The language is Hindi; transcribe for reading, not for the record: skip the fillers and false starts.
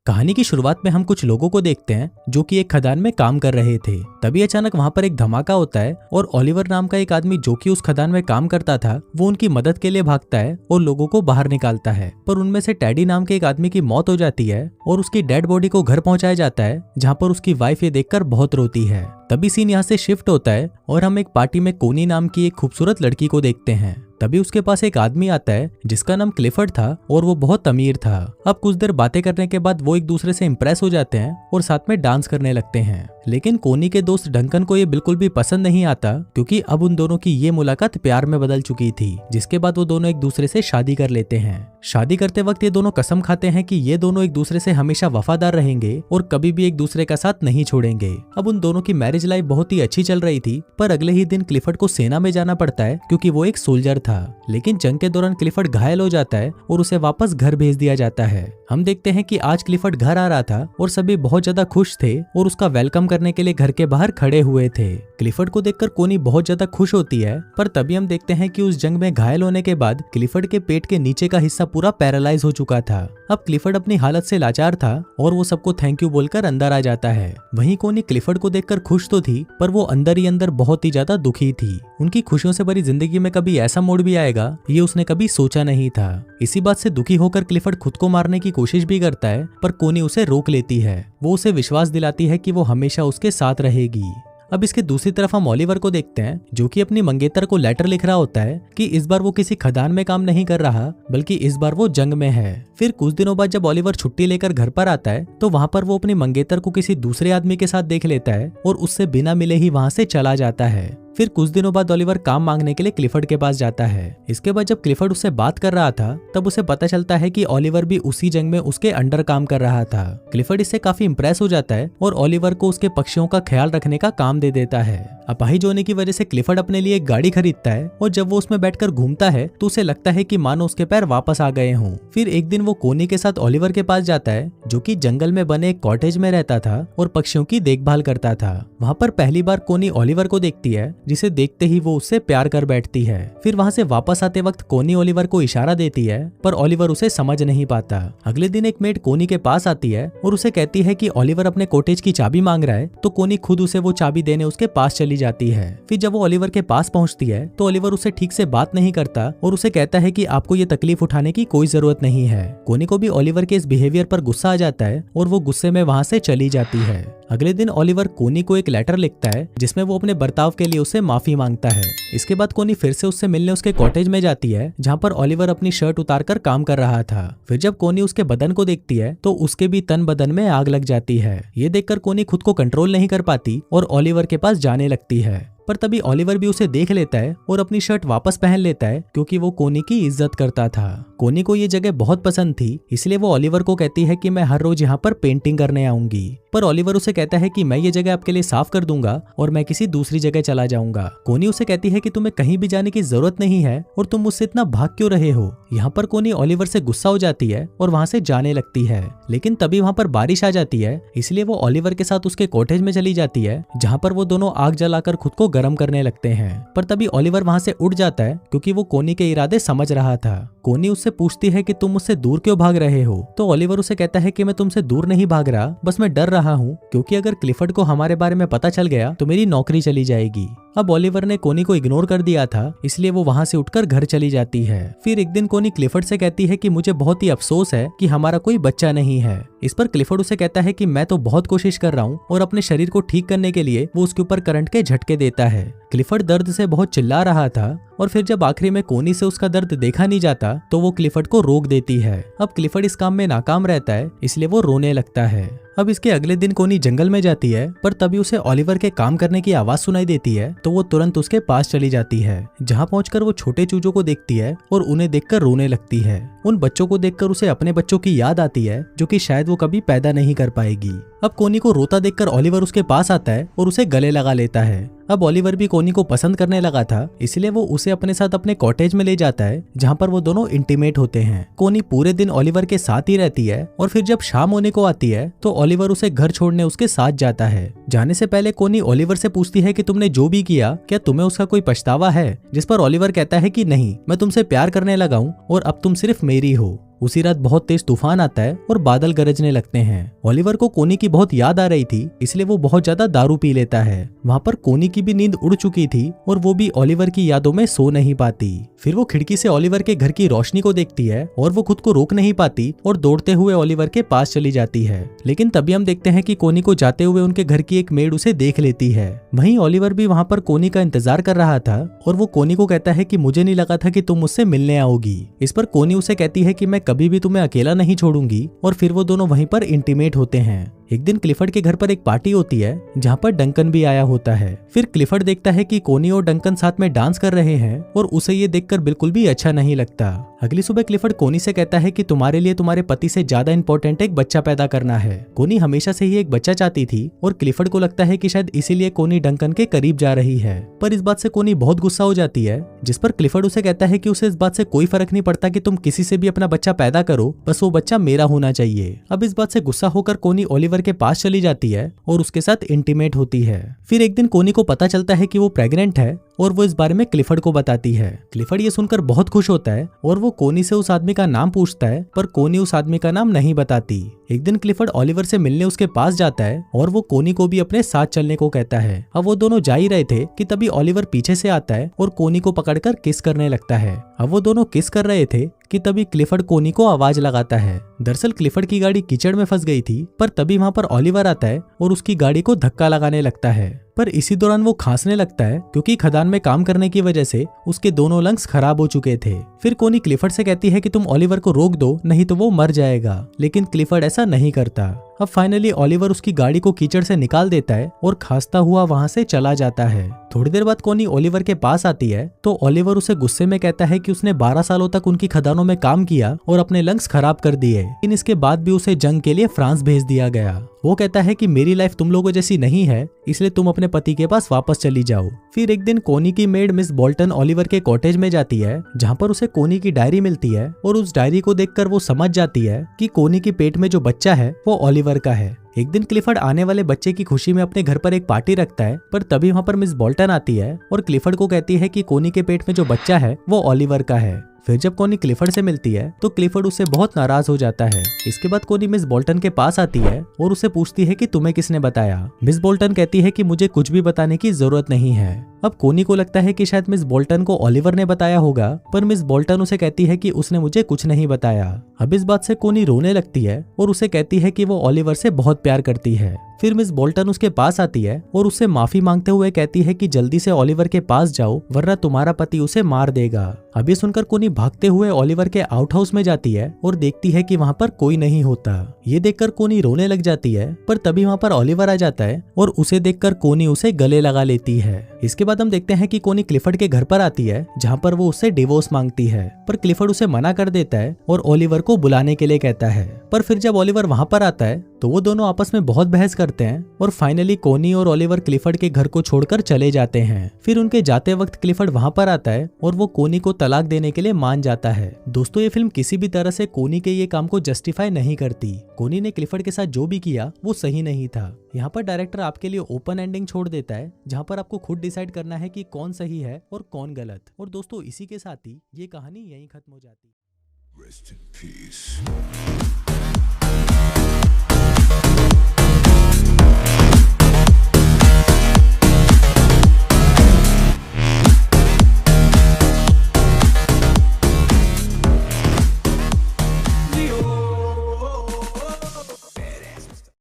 कहानी की शुरुआत में हम कुछ लोगों को देखते हैं जो कि एक खदान में काम कर रहे थे। तभी अचानक वहां पर एक धमाका होता है और ओलिवर नाम का एक आदमी जो कि उस खदान में काम करता था वो उनकी मदद के लिए भागता है और लोगों को बाहर निकालता है। पर उनमें से टेडी नाम के एक आदमी की मौत हो जाती है और उसकी डेड बॉडी को घर पहुंचाया जाता है, जहां पर उसकी वाइफ ये देखकर बहुत रोती है। तभी सीन यहाँ से शिफ्ट होता है और हम एक पार्टी में कोनी नाम की एक खूबसूरत लड़की को देखते हैं। तभी उसके पास एक आदमी आता है जिसका नाम क्लिफर्ड था और वो बहुत अमीर था। अब कुछ देर बातें करने के बाद वो एक दूसरे से इम्प्रेस हो जाते हैं और साथ में डांस करने लगते हैं। लेकिन कोनी के दोस्त डंकन को ये बिल्कुल भी पसंद नहीं आता, क्योंकि अब उन दोनों की ये मुलाकात प्यार में बदल चुकी थी, जिसके बाद वो दोनों एक दूसरे से शादी कर लेते हैं। शादी करते वक्त ये दोनों कसम खाते हैं कि ये दोनों एक दूसरे से हमेशा वफादार रहेंगे और कभी भी एक दूसरे का साथ नहीं छोड़ेंगे। अब उन दोनों की मैरिज लाइफ बहुत ही अच्छी चल रही थी, पर अगले ही दिन क्लिफर्ड को सेना में जाना पड़ता है क्योंकि वो एक सोल्जर था। लेकिन जंग के दौरान क्लिफर्ड घायल हो जाता है और उसे वापस घर भेज दिया जाता है। हम देखते हैं कि आज क्लिफर्ड घर आ रहा था और सभी बहुत ज्यादा खुश थे और उसका वेलकम करने के लिए घर के बाहर खड़े हुए थे। क्लिफर्ड को देखकर कोनी बहुत ज्यादा खुश होती है, पर तभी हम देखते हैं कि उस जंग में घायल होने के बाद क्लिफर्ड के पेट के नीचे का हिस्सा पूरा पैरालाइज हो चुका था। अब क्लिफर्ड अपनी हालत से लाचार था और वो सबको थैंक यू बोलकर अंदर आ जाता है। वहीं कोनी क्लिफर्ड को देखकर खुश तो थी, पर वो अंदर ही अंदर बहुत ही ज्यादा दुखी थी। उनकी खुशियों से भरी जिंदगी में कभी ऐसा मोड़ भी आएगा ये उसने कभी सोचा नहीं था। इसी बात से दुखी होकर क्लिफर्ड खुद को मारने की कोशिश भी करता है, पर कोनी उसे रोक लेती है। वो उसे विश्वास दिलाती है कि वो हमेशा उसके साथ रहेगी। अब इसके दूसरी तरफ हम ओलिवर को देखते हैं जो कि अपनी मंगेतर को लेटर लिख रहा होता है कि इस बार वो किसी खदान में काम नहीं कर रहा, बल्कि इस बार वो जंग में है। फिर कुछ दिनों बाद जब ओलिवर छुट्टी लेकर घर पर आता है तो वहां पर वो अपनी मंगेतर को किसी दूसरे आदमी के साथ देख लेता है और उससे बिना मिले ही वहां से चला जाता है। फिर कुछ दिनों बाद ओलिवर काम मांगने के लिए क्लिफर्ड के पास जाता है। इसके बाद जब क्लिफर्ड उससे बात कर रहा था तब उसे पता चलता है कि ओलिवर भी उसी जंग में उसके अंडर काम कर रहा था। क्लिफर्ड इससे काफी इंप्रेस हो जाता है और ओलिवर को उसके पक्षियों का ख्याल रखने का काम दे देता है। अपाहिज होने की वजह से क्लिफर्ड अपने लिए एक गाड़ी खरीदता है और जब वो उसमें बैठकर घूमता है तो उसे लगता है कि मानो उसके पैर वापस आ गए हों। फिर एक दिन वो कोनी के साथ ओलिवर के पास जाता है जो कि जंगल में बने एक कॉटेज में रहता था और पक्षियों की देखभाल करता था। वहाँ पर पहली बार कोनी ओलिवर को देखती है, जिसे देखते ही वो उससे प्यार कर बैठती है। फिर वहाँ से वापस आते वक्त कोनी ओलिवर को इशारा देती है, पर ओलिवर उसे समझ नहीं पाता। अगले दिन एक मेड कोनी के पास आती है और उसे कहती है कि ओलिवर अपने कॉटेज की चाबी मांग रहा है, तो कोनी खुद उसे वो चाबी देने उसके पास चली जाती है। फिर जब वो ओलिवर के पास पहुंचती है तो ओलिवर उसे ठीक से बात नहीं करता और उसे कहता है कि आपको ये तकलीफ उठाने की कोई जरूरत नहीं है। कोनी को भी ओलिवर के इस बिहेवियर पर गुस्सा आ जाता है और वो गुस्से में वहां से चली जाती है। अगले दिन ओलिवर कोनी को एक लेटर लिखता है जिसमें वो अपने बर्ताव के लिए उससे माफी मांगता है। इसके बाद कोनी फिर से उससे मिलने उसके कॉटेज में जाती है जहाँ पर ओलिवर अपनी शर्ट उतारकर काम कर रहा था। फिर जब कोनी उसके बदन को देखती है तो उसके भी तन बदन में आग लग जाती है। ये देखकर कोनी खुद को कंट्रोल नहीं कर पाती और ओलिवर के पास जाने लगती है, पर तभी ओलिवर भी उसे देख लेता है और अपनी शर्ट वापस पहन लेता है क्योंकि वो कोनी की इज्जत करता था। कोनी को ये जगह बहुत पसंद थी, इसलिए वो ओलिवर को कहती है कि मैं हर रोज यहाँ पर पेंटिंग करने आऊंगी। पर ओलिवर उसे कहता है कि मैं ये जगह आपके लिए साफ कर दूंगा और मैं किसी दूसरी जगह चला जाऊंगा। कोनी उसे कहती है कि तुम्हें कहीं भी जाने की जरूरत नहीं है और तुम मुझसे इतना भाग क्यों रहे हो। यहाँ पर कोनी ओलिवर से गुस्सा हो जाती है और वहाँ से जाने लगती है। लेकिन तभी वहाँ पर बारिश आ जाती है, इसलिए वो ओलिवर के साथ उसके कॉटेज में चली जाती है जहाँ पर वो दोनों आग जलाकर खुद को गर्म करने लगते हैं। पर तभी ओलिवर वहां से उठ जाता है क्योंकि वो कोनी के इरादे समझ रहा था। कोनी उससे पूछती है कि तुम मुझसे दूर क्यों भाग रहे हो, तो ओलिवर उसे कहता है कि मैं तुमसे दूर नहीं भाग रहा, बस मैं डर रहा हूँ क्योंकि अगर क्लिफर्ड को हमारे बारे में पता चल गया तो मेरी नौकरी चली जाएगी। अब ओलिवर ने कोनी को इग्नोर कर दिया था, इसलिए वो वहां से उठकर घर चली जाती है। फिर एक दिन कोनी क्लिफर्ड से कहती है कि मुझे बहुत ही अफसोस है कि हमारा कोई बच्चा नहीं है। इस पर क्लिफर्ड उसे कहता है कि मैं तो बहुत कोशिश कर रहा हूँ और अपने शरीर को ठीक करने के लिए वो उसके ऊपर करंट के झटके देता है। क्लिफर्ड दर्द से बहुत चिल्ला रहा था और फिर जब आखिरी में कोनी से उसका दर्द देखा नहीं जाता तो वो क्लिफर्ड को रोक देती है। अब क्लिफर्ड इस काम में नाकाम रहता है, इसलिए वो रोने लगता है। अब इसके अगले दिन कोनी जंगल में जाती है, पर तभी उसे ओलिवर के काम करने की आवाज सुनाई देती है तो वो तुरंत उसके पास चली जाती है। जहाँ पहुंचकर वो छोटे चूजों को देखती है और उन्हें देखकर रोने लगती है। उन बच्चों को देखकर उसे अपने बच्चों की याद आती है जो कि शायद वो कभी पैदा नहीं कर पाएगी। अब कोनी को रोता देखकर ओलिवर उसके पास आता है और उसे गले लगा लेता है। अब ओलिवर भी कोनी को पसंद करने लगा था, इसलिए वो उसे अपने साथ अपने कॉटेज में ले जाता है जहाँ पर वो दोनों इंटीमेट होते हैं। कोनी पूरे दिन ओलिवर के साथ ही रहती है और फिर जब शाम होने को आती है तो ओलिवर उसे घर छोड़ने उसके साथ जाता है। जाने से पहले कोनी ओलिवर से पूछती है कि तुमने जो भी किया क्या तुम्हें उसका कोई पछतावा है, जिस पर ओलिवर कहता है कि नहीं, मैं तुमसे प्यार करने लगा हूँ और अब तुम सिर्फ मेरी हो। उसी रात बहुत तेज तूफान आता है और बादल गरजने लगते हैं। ओलिवर को कोनी की बहुत याद आ रही थी, इसलिए वो बहुत ज्यादा दारू पी लेता है। वहाँ पर कोनी की भी नींद उड़ चुकी थी और वो भी ओलिवर की यादों में सो नहीं पाती। फिर वो खिड़की से ओलिवर के घर की रोशनी को देखती है और वो खुद को रोक नहीं पाती और दौड़ते हुए ओलिवर के पास चली जाती है। लेकिन तभी हम देखते हैं कि कोनी को जाते हुए उनके घर की एक मेड उसे देख लेती है। वहीं ओलिवर भी वहाँ पर कोनी का इंतजार कर रहा था और वो कोनी को कहता है कि मुझे नहीं लगा था कि तुम मुझसे मिलने आओगी। इस पर कोनी उसे कहती है कि मैं कभी भी तुम्हें अकेला नहीं छोड़ूंगी और फिर वो दोनों वहीं पर इंटीमेट होते हैं। एक दिन क्लिफर्ड के घर पर एक पार्टी होती है जहाँ पर डंकन भी आया होता है। फिर क्लिफर्ड देखता है कि कोनी और डंकन साथ में डांस कर रहे हैं और उसे ये देखकर बिल्कुल भी अच्छा नहीं लगता। अगली सुबह क्लिफर्ड कोनी से कहता है कि तुम्हारे लिए तुम्हारे पति से ज्यादा इंपॉर्टेंट एक बच्चा पैदा करना है। कोनी हमेशा से ही एक बच्चा चाहती थी और क्लिफर्ड को लगता है कि शायद इसीलिए कोनी डंकन के करीब जा रही है। पर इस बात से कोनी बहुत गुस्सा हो जाती है, जिस पर क्लिफर्ड उसे कहता है कि उसे इस बात से कोई फर्क नहीं पड़ता कि तुम किसी से भी अपना बच्चा पैदा करो, बस वो बच्चा मेरा होना चाहिए। अब इस बात से गुस्सा होकर कोनी ओलिवर के पास चली जाती है और उसके साथ इंटीमेट होती है। फिर एक दिन कोनी को पता चलता है कि वो प्रेग्नेंट है और वो इस बारे में क्लिफर्ड को बताती है। क्लिफर्ड ये सुनकर बहुत खुश होता है और वो कोनी से उस आदमी का नाम पूछता है, पर कोनी उस आदमी का नाम नहीं बताती। एक दिन क्लिफर्ड ओलिवर से मिलने उसके पास जाता है और वो कोनी को भी अपने साथ चलने को कहता है। अब वो दोनों जा ही रहे थे कि तभी ओलिवर पीछे से आता है और कोनी को पकड़कर किस करने लगता है। अब वो दोनों किस कर रहे थे कि तभी क्लिफर्ड कोनी को आवाज लगाता है। दरअसल क्लिफर्ड की गाड़ी कीचड़ में फंस गई थी, पर तभी वहाँ पर ओलिवर आता है और उसकी गाड़ी को धक्का लगाने लगता है। पर इसी दौरान वो खांसने लगता है क्योंकि खदान में काम करने की वजह से उसके दोनों लंग्स खराब हो चुके थे। फिर कोनी क्लिफर्ड से कहती है कि तुम ओलिवर को रोक दो, नहीं तो वो मर जाएगा, लेकिन क्लिफर्ड ऐसा नहीं करता। अब फाइनली ओलिवर उसकी गाड़ी को कीचड़ से निकाल देता है और खांसता हुआ वहां से चला जाता है। थोड़ी देर बाद कोनी ओलिवर के पास आती है तो ओलिवर उसे गुस्से में कहता है कि उसने 12 सालों तक उनकी खदानों में काम किया और अपने लंग्स खराब कर दिए, लेकिन इसके बाद भी उसे जंग के लिए फ्रांस भेज दिया गया। वो कहता है कि मेरी लाइफ तुम लोगों जैसी नहीं है, इसलिए तुम अपने पति के पास वापस चली जाओ। फिर एक दिन कोनी की मेड मिस बोल्टन ओलिवर के कॉटेज में जाती है जहाँ पर उसे कोनी की डायरी मिलती है और उस डायरी को देखकर वो समझ जाती है कि कोनी के पेट में जो बच्चा है वो ओलिवर का है। एक दिन क्लिफर्ड आने वाले बच्चे की खुशी में अपने घर पर एक पार्टी रखता है, पर तभी वहाँ पर मिस बोल्टन आती है और क्लिफर्ड को कहती है कि कोनी के पेट में जो बच्चा है वो ओलिवर का है। फिर जब कोनी क्लिफर्ड से मिलती है तो क्लिफर्ड उससे बहुत नाराज हो जाता है। इसके बाद कोनी मिस बोल्टन के पास आती है और उसे पूछती है कि तुम्हें किसने बताया। मिस बोल्टन कहती है कि मुझे कुछ भी बताने की जरूरत नहीं है। अब कोनी को लगता है कि शायद मिस बोल्टन को ओलिवर ने बताया होगा, पर मिस बोल्टन उसे कहती है कि उसने मुझे कुछ नहीं बताया। अब इस बात से कोनी रोने लगती है और उसे कहती है कि वो ओलिवर से बहुत प्यार करती है। फिर मिस बोल्टन उसके पास आती है और उससे माफी मांगते हुए कहती है कि जल्दी से ओलिवर के पास जाओ, वरना तुम्हारा पति उसे मार देगा। अभी सुनकर कोनी भागते हुए ओलिवर के आउट हाउस में जाती है और देखती है कि वहाँ पर कोई नहीं होता। ये देखकर कोनी रोने लग जाती है, पर तभी वहाँ पर ओलिवर आ जाता है और उसे देखकर कोनी उसे गले लगा लेती है। इसके बाद हम देखते हैं कि कोनी क्लिफर्ड के घर पर आती है जहाँ पर वो उससे डिवोर्स मांगती है, पर क्लिफर्ड उसे मना कर देता है और ओलिवर को बुलाने के लिए कहता है। पर फिर जब ओलिवर वहाँ पर आता है तो वो दोनों आपस में बहुत बहस करते हैं और फाइनली कोनी और ओलिवर क्लिफर्ड के घर को छोड़कर चले जाते हैं। फिर उनके जाते वक्त क्लिफर्ड वहाँ पर आता है और वो कोनी को तलाक देने के लिए मान जाता है। दोस्तों, ये फिल्म किसी भी तरह से कोनी के ये काम को जस्टिफाई नहीं करती। कोनी ने क्लिफर्ड के साथ जो भी किया वो सही नहीं था। यहाँ पर डायरेक्टर आपके लिए ओपन एंडिंग छोड़ देता है जहाँ पर आपको खुद डिसाइड करना है कि कौन सही है और कौन गलत। और दोस्तों, इसी के साथ ही ये कहानी यहीं खत्म हो जाती है।